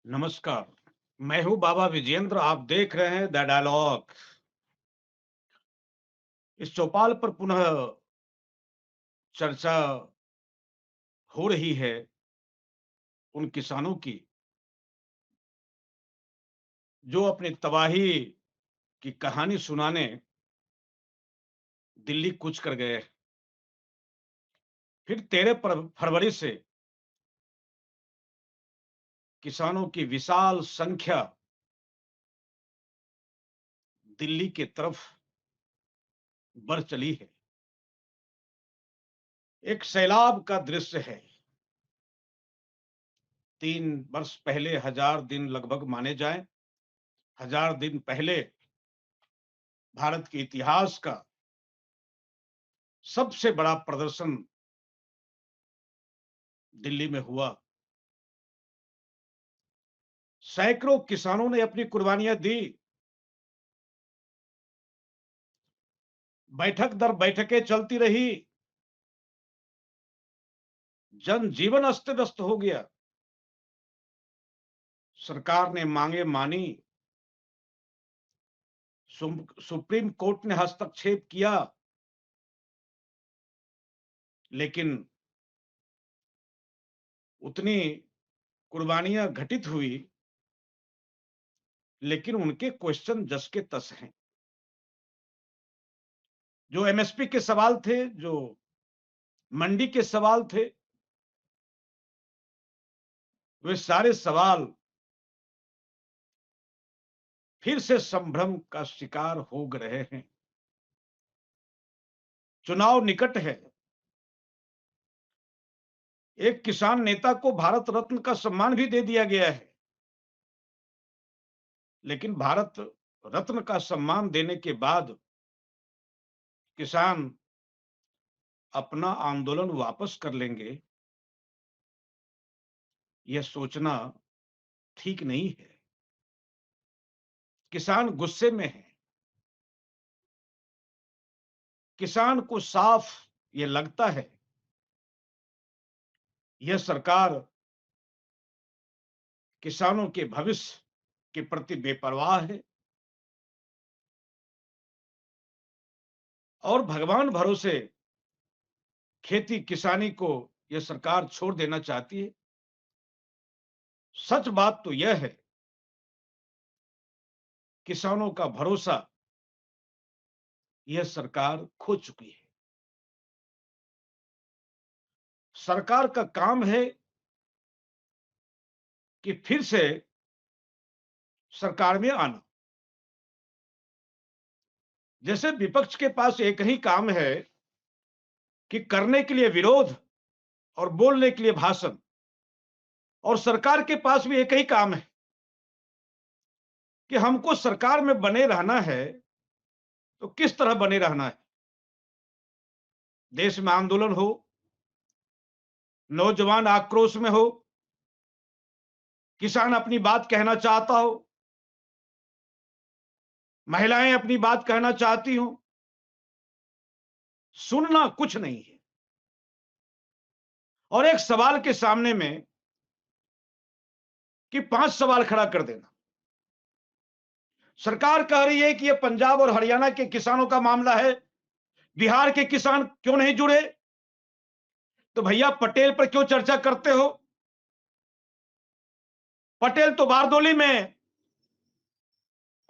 नमस्कार। मैं हूं बाबा विजेंद्र। आप देख रहे हैं द डायलॉग। इस चौपाल पर पुनः चर्चा हो रही है उन किसानों की जो अपनी तबाही की कहानी सुनाने दिल्ली कूच कर गए। फिर 13 फरवरी से किसानों की विशाल संख्या दिल्ली की तरफ बढ़ चली है। एक सैलाब का दृश्य है। 3 वर्ष पहले, 1000 दिन लगभग माने जाएं, 1000 दिन पहले भारत के इतिहास का सबसे बड़ा प्रदर्शन दिल्ली में हुआ। सैकड़ों किसानों ने अपनी कुर्बानियां दी। बैठक दर बैठकें चलती रही। जनजीवन अस्त व्यस्त हो गया। सरकार ने मांगे मानी। सुप्रीम कोर्ट ने हस्तक्षेप किया, लेकिन उतनी कुर्बानियां घटित हुई, लेकिन उनके क्वेश्चन जस के तस हैं। जो एमएसपी के सवाल थे, जो मंडी के सवाल थे, वे सारे सवाल फिर से संभ्रम का शिकार हो रहे हैं। चुनाव निकट है। एक किसान नेता को भारत रत्न का सम्मान भी दे दिया गया है, लेकिन भारत रत्न का सम्मान देने के बाद किसान अपना आंदोलन वापस कर लेंगे, यह सोचना ठीक नहीं है। किसान गुस्से में है। किसान को साफ यह लगता है, यह सरकार किसानों के भविष्य के प्रति बेपरवाह है और भगवान भरोसे खेती किसानी को यह सरकार छोड़ देना चाहती है। सच बात तो यह है, किसानों का भरोसा यह सरकार खो चुकी है। सरकार का काम है कि फिर से सरकार में आना। जैसे विपक्ष के पास एक ही काम है कि करने के लिए विरोध और बोलने के लिए भाषण, और सरकार के पास भी एक ही काम है कि हमको सरकार में बने रहना है। तो किस तरह बने रहना है? देश में आंदोलन हो, नौजवान आक्रोश में हो, किसान अपनी बात कहना चाहता हो, महिलाएं अपनी बात कहना चाहती हो, सुनना कुछ नहीं है। और एक सवाल के सामने में कि 5 सवाल खड़ा कर देना। सरकार कह रही है कि यह पंजाब और हरियाणा के किसानों का मामला है, बिहार के किसान क्यों नहीं जुड़े? तो भैया पटेल पर क्यों चर्चा करते हो? पटेल तो बारदोली में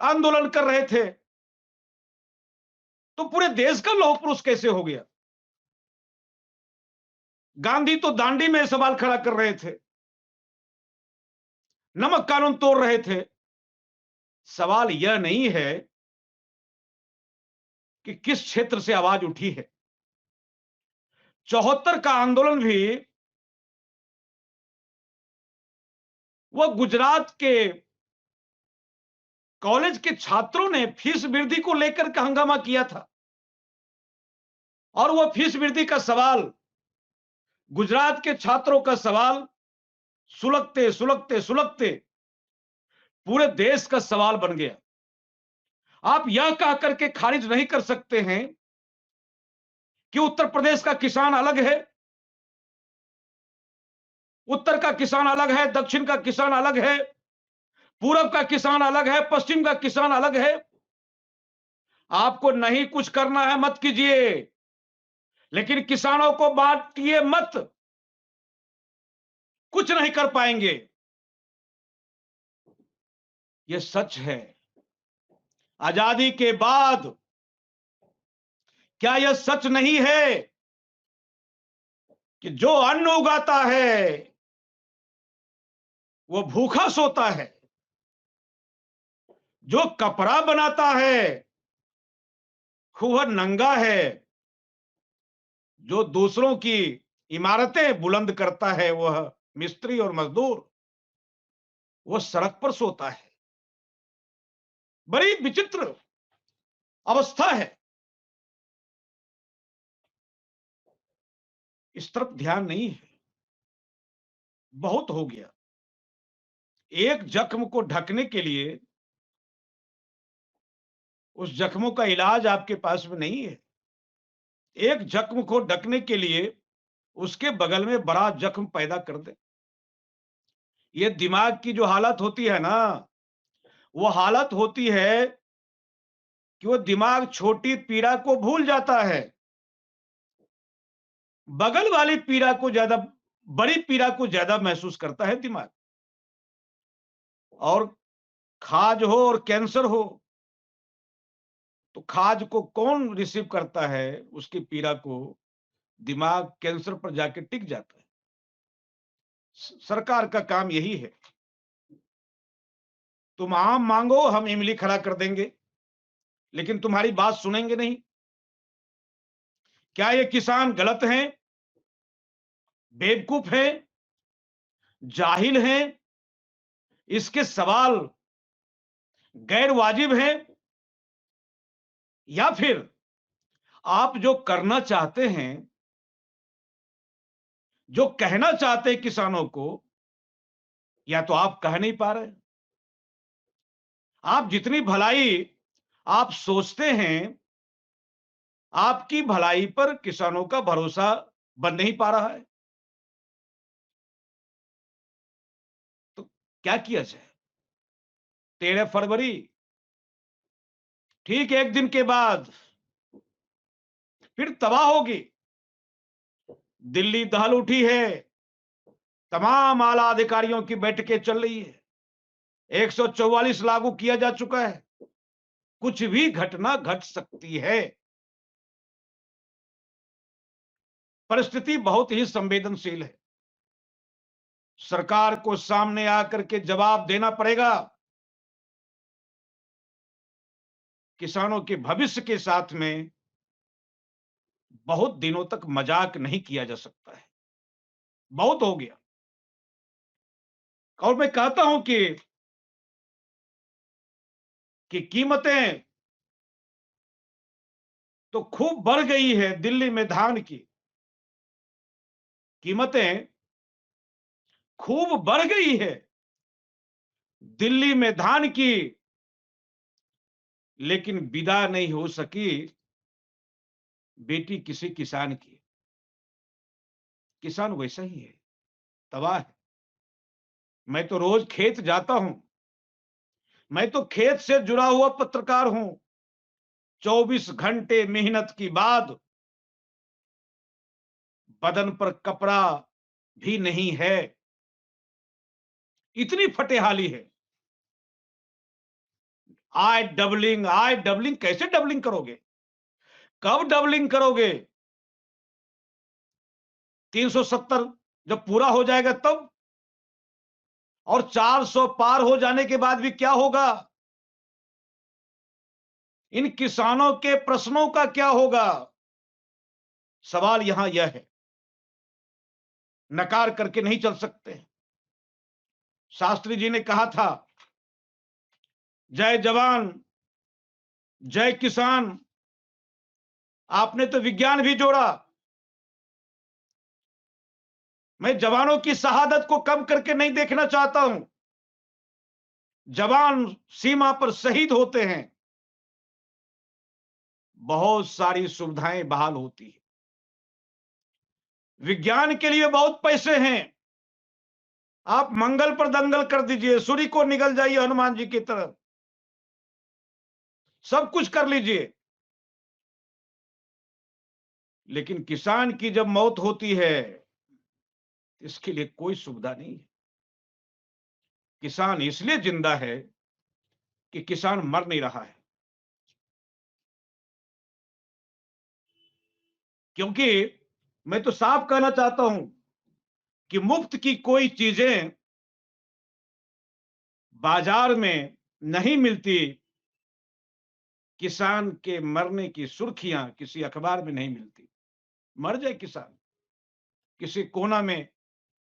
आंदोलन कर रहे थे, तो पूरे देश का लौह पुरुष कैसे हो गया? गांधी तो दांडी में सवाल खड़ा कर रहे थे, नमक कानून तोड़ रहे थे। सवाल यह नहीं है कि किस क्षेत्र से आवाज उठी है। 74 का आंदोलन भी वह गुजरात के कॉलेज के छात्रों ने फीस वृद्धि को लेकर के हंगामा किया था, और वह फीस वृद्धि का सवाल, गुजरात के छात्रों का सवाल सुलगते सुलगते सुलगते पूरे देश का सवाल बन गया। आप यह कह करके खारिज नहीं कर सकते हैं कि उत्तर प्रदेश का किसान अलग है, उत्तर का किसान अलग है, दक्षिण का किसान अलग है, पूरब का किसान अलग है, पश्चिम का किसान अलग है। आपको नहीं कुछ करना है मत कीजिए, लेकिन किसानों को बांटिए मत, कुछ नहीं कर पाएंगे। यह सच है। आजादी के बाद क्या यह सच नहीं है कि जो अन्न उगाता है वो भूखा सोता है, जो कपड़ा बनाता है वह नंगा है, जो दूसरों की इमारतें बुलंद करता है वह मिस्त्री और मजदूर वह सड़क पर सोता है। बड़ी विचित्र अवस्था है। इस तरफ ध्यान नहीं है। बहुत हो गया। एक जख्म को ढकने के लिए उस जख्मों का इलाज आपके पास में नहीं है। एक जख्म को ढकने के लिए उसके बगल में बड़ा जख्म पैदा कर दे। ये दिमाग की जो हालत होती है ना, वो हालत होती है कि वो दिमाग छोटी पीड़ा को भूल जाता है, बगल वाली पीड़ा को ज्यादा, बड़ी पीड़ा को ज्यादा महसूस करता है दिमाग। और खाज हो और कैंसर हो तो खाज को कौन रिसीव करता है, उसकी पीड़ा को दिमाग कैंसर पर जाके टिक जाता है। सरकार का काम यही है, तुम आम मांगो हम इमली खड़ा कर देंगे, लेकिन तुम्हारी बात सुनेंगे नहीं। क्या ये किसान गलत हैं, बेवकूफ हैं, जाहिल हैं, इसके सवाल गैर वाजिब हैं, या फिर आप जो करना चाहते हैं, जो कहना चाहते हैं किसानों को, या तो आप कह नहीं पा रहे। आप जितनी भलाई आप सोचते हैं, आपकी भलाई पर किसानों का भरोसा बन नहीं पा रहा है। तो क्या किया जाए? 13 फरवरी, ठीक एक दिन के बाद फिर तबाह होगी। दिल्ली दहल उठी है, तमाम आला अधिकारियों की बैठकें चल रही है, 144 लागू किया जा चुका है। कुछ भी घटना घट सकती है। परिस्थिति बहुत ही संवेदनशील है। सरकार को सामने आकर के जवाब देना पड़ेगा। किसानों के भविष्य के साथ में बहुत दिनों तक मजाक नहीं किया जा सकता है। बहुत हो गया। और मैं कहता हूं कि कीमतें तो खूब बढ़ गई है। दिल्ली में धान की कीमतें खूब बढ़ गई है, दिल्ली में धान की, लेकिन विदा नहीं हो सकी बेटी किसी किसान की। किसान वैसा ही है, तबाह है। मैं तो रोज खेत जाता हूं, मैं तो खेत से जुड़ा हुआ पत्रकार हूं। 24 घंटे मेहनत की बाद बदन पर कपड़ा भी नहीं है, इतनी फटेहाली है। आय डबलिंग कैसे डबलिंग करोगे? कब डबलिंग करोगे? 370 जब पूरा हो जाएगा तब। और 400 पार हो जाने के बाद भी क्या होगा? इन किसानों के प्रश्नों का क्या होगा? सवाल यहां यह है। नकार करके नहीं चल सकते। शास्त्री जी ने कहा था, जय जवान जय किसान। आपने तो विज्ञान भी जोड़ा। मैं जवानों की शहादत को कम करके नहीं देखना चाहता हूं। जवान सीमा पर शहीद होते हैं, बहुत सारी सुविधाएं बहाल होती है। विज्ञान के लिए बहुत पैसे हैं, आप मंगल पर दंगल कर दीजिए, सूर्य को निगल जाइए हनुमान जी की तरह, सब कुछ कर लीजिए, लेकिन किसान की जब मौत होती है, इसके लिए कोई सुविधा नहीं है। किसान इसलिए जिंदा है कि किसान मर नहीं रहा है, क्योंकि मैं तो साफ कहना चाहता हूं कि मुफ्त की कोई चीजें बाजार में नहीं मिलती, किसान के मरने की सुर्खियां किसी अखबार में नहीं मिलती। मर जाए किसान, किसी कोना में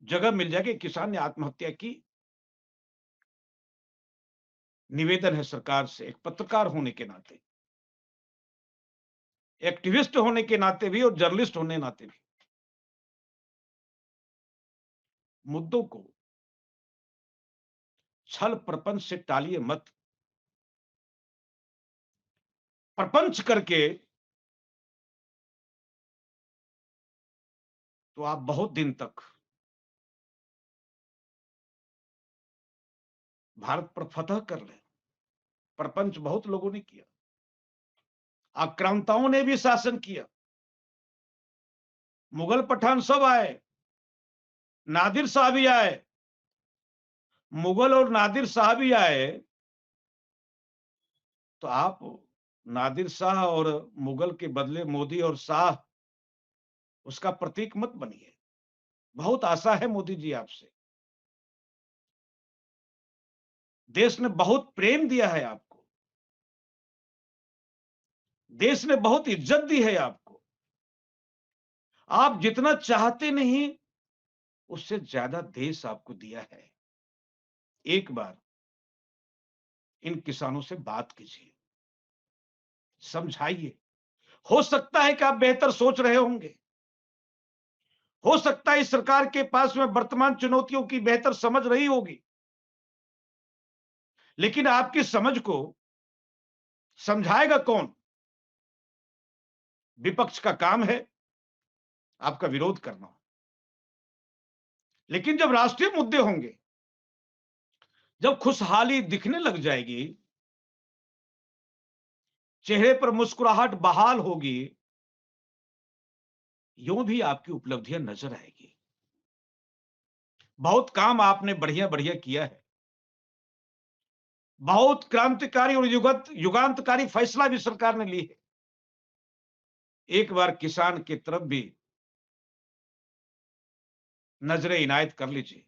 जगह मिल जाए कि किसान ने आत्महत्या की। निवेदन है सरकार से, एक पत्रकार होने के नाते, एक्टिविस्ट होने के नाते भी और जर्नलिस्ट होने के नाते भी, मुद्दों को छल प्रपंच से टालिए मत। प्रपंच करके तो आप बहुत दिन तक भारत पर फतह कर लें। प्रपंच बहुत लोगों ने किया, आक्रांताओं ने भी शासन किया, मुगल पठान सब आए, नादिर शाह भी आए, मुगल और नादिर शाह भी आए, तो आप नादिर शाह और मुगल के बदले मोदी और शाह उसका प्रतीक मत बनिए। बहुत आशा है मोदी जी आपसे, देश ने बहुत प्रेम दिया है आपको, देश ने बहुत इज्जत दी है आपको, आप जितना चाहते नहीं उससे ज्यादा देश आपको दिया है। एक बार इन किसानों से बात कीजिए, समझाइए। हो सकता है कि आप बेहतर सोच रहे होंगे, हो सकता है इस सरकार के पास में वर्तमान चुनौतियों की बेहतर समझ रही होगी, लेकिन आपकी समझ को समझाएगा कौन? विपक्ष का काम है आपका विरोध करना, लेकिन जब राष्ट्रीय मुद्दे होंगे, जब खुशहाली दिखने लग जाएगी, चेहरे पर मुस्कुराहट बहाल होगी, यूं भी आपकी उपलब्धियां नजर आएगी। बहुत काम आपने बढ़िया बढ़िया किया है, बहुत क्रांतिकारी और युगांतकारी फैसला भी सरकार ने ली है। एक बार किसान की तरफ भी नजरें इनायत कर लीजिए।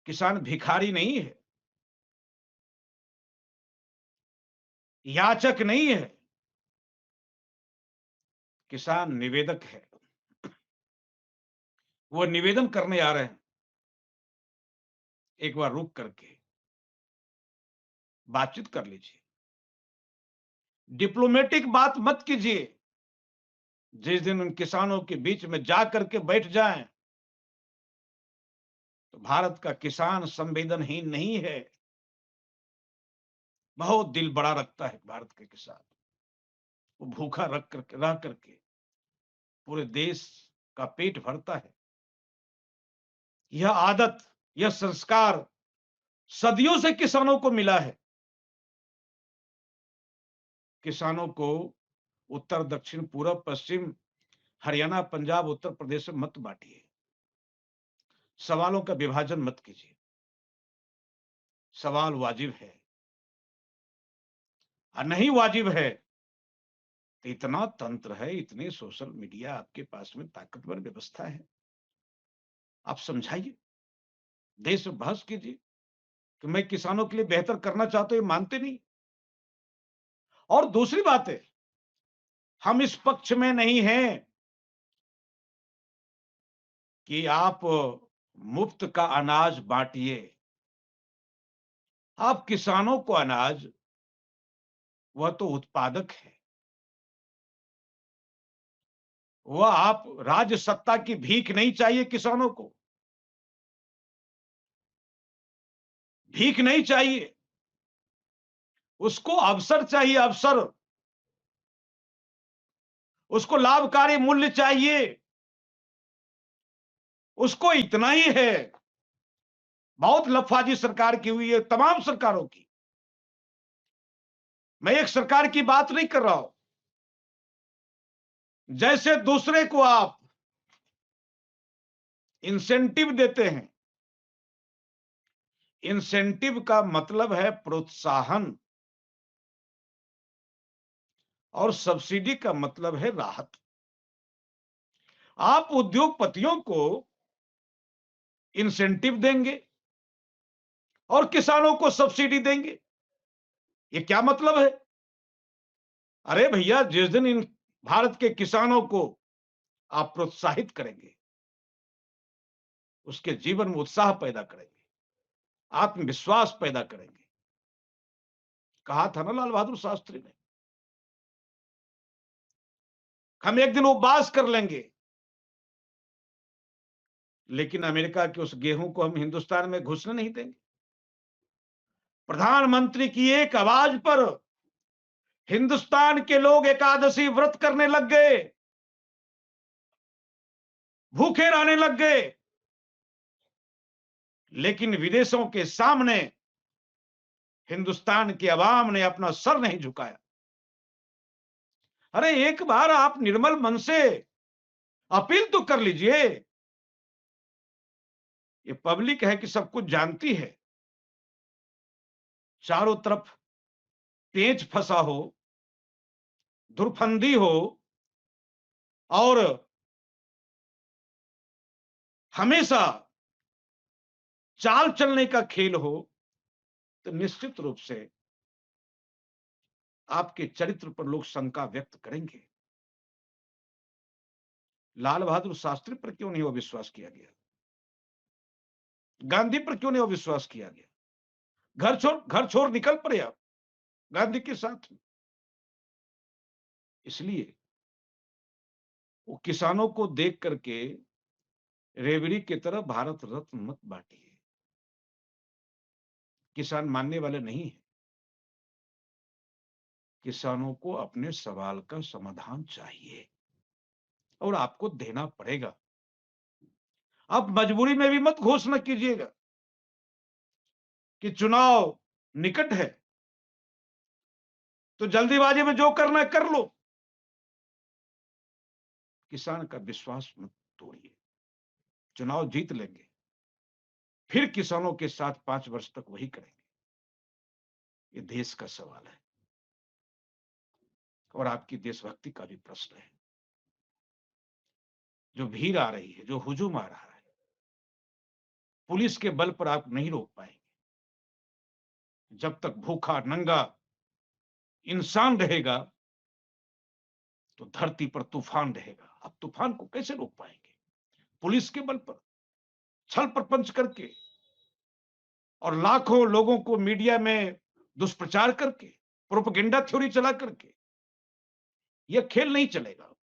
किसान भिखारी नहीं है, याचक नहीं है, किसान निवेदक है। वो निवेदन करने आ रहे हैं, एक बार रुक करके बातचीत कर लीजिए, डिप्लोमेटिक बात मत कीजिए। जिस दिन उन किसानों के बीच में जा करके बैठ जाएं, तो भारत का किसान संवेदनहीन नहीं है, बहुत दिल बड़ा रखता है भारत के किसान। वो भूखा रह करके पूरे देश का पेट भरता है। यह आदत, यह संस्कार सदियों से किसानों को मिला है। किसानों को उत्तर दक्षिण पूरब पश्चिम हरियाणा पंजाब उत्तर प्रदेश में मत बांटिए, सवालों का विभाजन मत कीजिए। सवाल वाजिब है और नहीं वाजिब है तो इतना तंत्र है, इतने सोशल मीडिया आपके पास में, ताकतवर व्यवस्था है, आप समझाइए, देश में बहस कीजिए कि मैं किसानों के लिए बेहतर करना चाहता हूं, ये मानते नहीं। और दूसरी बात है, हम इस पक्ष में नहीं हैं कि आप मुफ्त का अनाज बांटिए। आप किसानों को अनाज, वह तो उत्पादक है, वह आप राज्य सत्ता की भीख नहीं चाहिए किसानों को, भीख नहीं चाहिए, उसको अवसर चाहिए, अवसर, उसको लाभकारी मूल्य चाहिए, उसको इतना ही है। बहुत लफाजी सरकार की हुई है, तमाम सरकारों की। मैं एक सरकार की बात नहीं कर रहा हूं। जैसे दूसरे को आप इंसेंटिव देते हैं, इंसेंटिव का मतलब है प्रोत्साहन, और सब्सिडी का मतलब है राहत। आप उद्योगपतियों को इंसेंटिव देंगे और किसानों को सब्सिडी देंगे, ये क्या मतलब है? अरे भैया, जिस दिन इन भारत के किसानों को आप प्रोत्साहित करेंगे, उसके जीवन में उत्साह पैदा करेंगे, आत्मविश्वास पैदा करेंगे। कहा था ना लाल बहादुर शास्त्री ने, हम एक दिन उपवास कर लेंगे, लेकिन अमेरिका के उस गेहूं को हम हिंदुस्तान में घुसने नहीं देंगे। प्रधानमंत्री की एक आवाज पर हिंदुस्तान के लोग एकादशी व्रत करने लग गए, भूखे रहने लग गए, लेकिन विदेशों के सामने हिंदुस्तान की आवाम ने अपना सर नहीं झुकाया। अरे एक बार आप निर्मल मन से अपील तो कर लीजिए। ये पब्लिक है कि सब कुछ जानती है, चारों तरफ पेंच फंसा हो, धुरफंदी हो, और हमेशा चाल चलने का खेल हो, तो निश्चित रूप से आपके चरित्र पर लोग शंका व्यक्त करेंगे। लाल बहादुर शास्त्री पर क्यों नहीं वो विश्वास किया गया? गांधी पर क्यों नहीं वो विश्वास किया गया? घर छोड़ निकल पड़े आप गांधी के साथ। इसलिए वो किसानों को देख करके रेवड़ी की तरह भारत रत्न मत बांटिए। किसान मानने वाले नहीं है। किसानों को अपने सवाल का समाधान चाहिए और आपको देना पड़ेगा। आप मजबूरी में भी मत घोषणा कीजिएगा कि चुनाव निकट है, तो जल्दीबाजी में जो करना है कर लो। किसान का विश्वास मत तोड़िए। चुनाव जीत लेंगे, फिर किसानों के साथ 5 वर्ष तक वही करेंगे। ये देश का सवाल है और आपकी देशभक्ति का भी प्रश्न है। जो भीड़ आ रही है, जो हुजूम आ रहा है, पुलिस के बल पर आप नहीं रोक पाएंगे। जब तक भूखा नंगा इंसान रहेगा, तो धरती पर तूफान रहेगा। आप तूफान को कैसे रोक पाएंगे? पुलिस के बल पर छल प्रपंच करके और लाखों लोगों को मीडिया में दुष्प्रचार करके, प्रोपेगेंडा थ्योरी चला करके यह खेल नहीं चलेगा।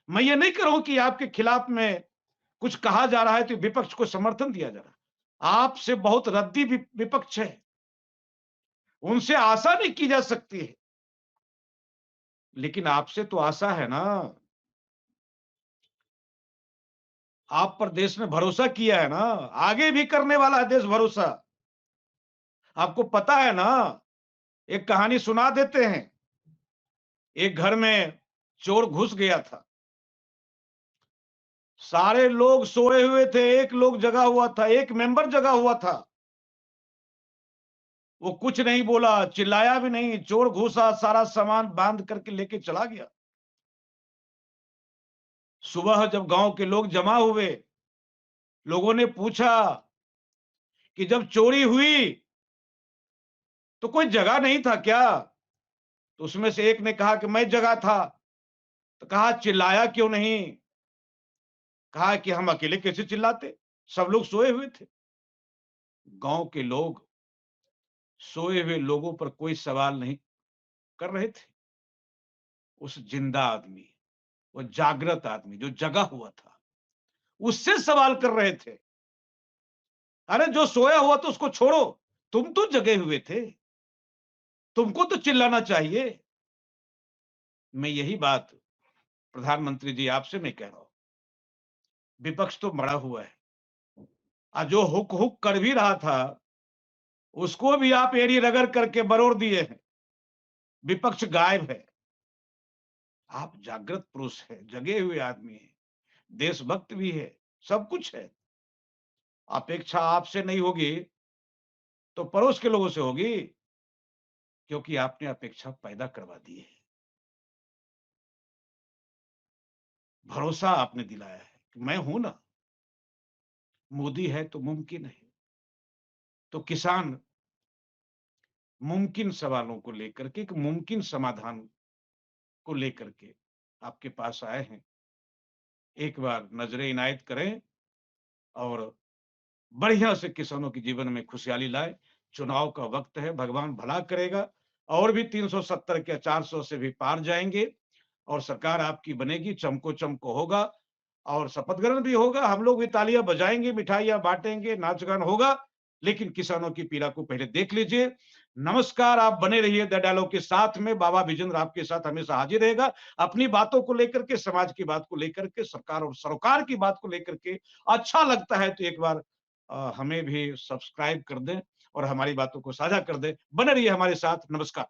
मैं ये नहीं कह रहा हूं कि आपके खिलाफ में कुछ कहा जा रहा है तो विपक्ष को समर्थन दिया जा रहा है। आपसे बहुत रद्दी विपक्ष है, उनसे आशा नहीं की जा सकती है, लेकिन आपसे तो आशा है ना। आप पर देश ने भरोसा किया है ना, आगे भी करने वाला है देश भरोसा। आपको पता है ना, एक कहानी सुना देते हैं। एक घर में चोर घुस गया था, सारे लोग सोए हुए थे, एक लोग जगा हुआ था, एक मेंबर जगा हुआ था। वो कुछ नहीं बोला, चिल्लाया भी नहीं। चोर घुसा, सारा सामान बांध करके लेके चला गया। सुबह जब गांव के लोग जमा हुए, लोगों ने पूछा कि जब चोरी हुई तो कोई जगह नहीं था क्या? तो उसमें से एक ने कहा कि मैं जगा था। तो कहा चिल्लाया क्यों नहीं? कहा कि हम अकेले कैसे चिल्लाते, सब लोग सोए हुए थे। गांव के लोग सोए हुए लोगों पर कोई सवाल नहीं कर रहे थे। उस जिंदा आदमी, वो जागृत आदमी जो जगा हुआ था, उससे सवाल कर रहे थे। अरे जो सोया हुआ तो उसको छोड़ो, तुम तो जगे हुए थे, तुमको तो चिल्लाना चाहिए। मैं यही बात प्रधानमंत्री जी आपसे मैं कह रहा हूं। विपक्ष तो मरा हुआ है। जो हुक हुक कर भी रहा था, उसको भी आप एड़ी रगड़ करके बरोड़ दिए हैं। विपक्ष गायब है। आप जागृत पुरुष हैं, जगे हुए आदमी हैं, देशभक्त भी है, सब कुछ है। अपेक्षा आपसे नहीं होगी, तो पड़ोस के लोगों से होगी, क्योंकि आपने अपेक्षा पैदा करवा दी है। भरोसा आपने दिलाया है कि मैं हूं ना, मोदी है तो मुमकिन है। तो किसान मुमकिन सवालों को लेकर के, एक मुमकिन समाधान को लेकर के आपके पास आए हैं। एक बार नजरें इनायत करें और बढ़िया से किसानों के जीवन में खुशहाली लाए। चुनाव का वक्त है, भगवान भला करेगा। और भी 370 के 400 से भी पार जाएंगे और सरकार आपकी बनेगी, चमको चमको होगा और शपथ ग्रहण भी होगा। हम लोग भी तालियां बजाएंगे, मिठाइयां बांटेंगे, नाच गान होगा। लेकिन किसानों की पीड़ा को पहले देख लीजिए। नमस्कार, आप बने रहिए द डायलॉग के साथ में। बाबा विजेंद्र आपके साथ हमेशा हाजिर रहेगा, अपनी बातों को लेकर के, समाज की बात को लेकर के, सरकार और सरोकार की बात को लेकर के। अच्छा लगता है तो एक बार हमें भी सब्सक्राइब कर दें और हमारी बातों को साझा कर दें। बने रहिए हमारे साथ। नमस्कार।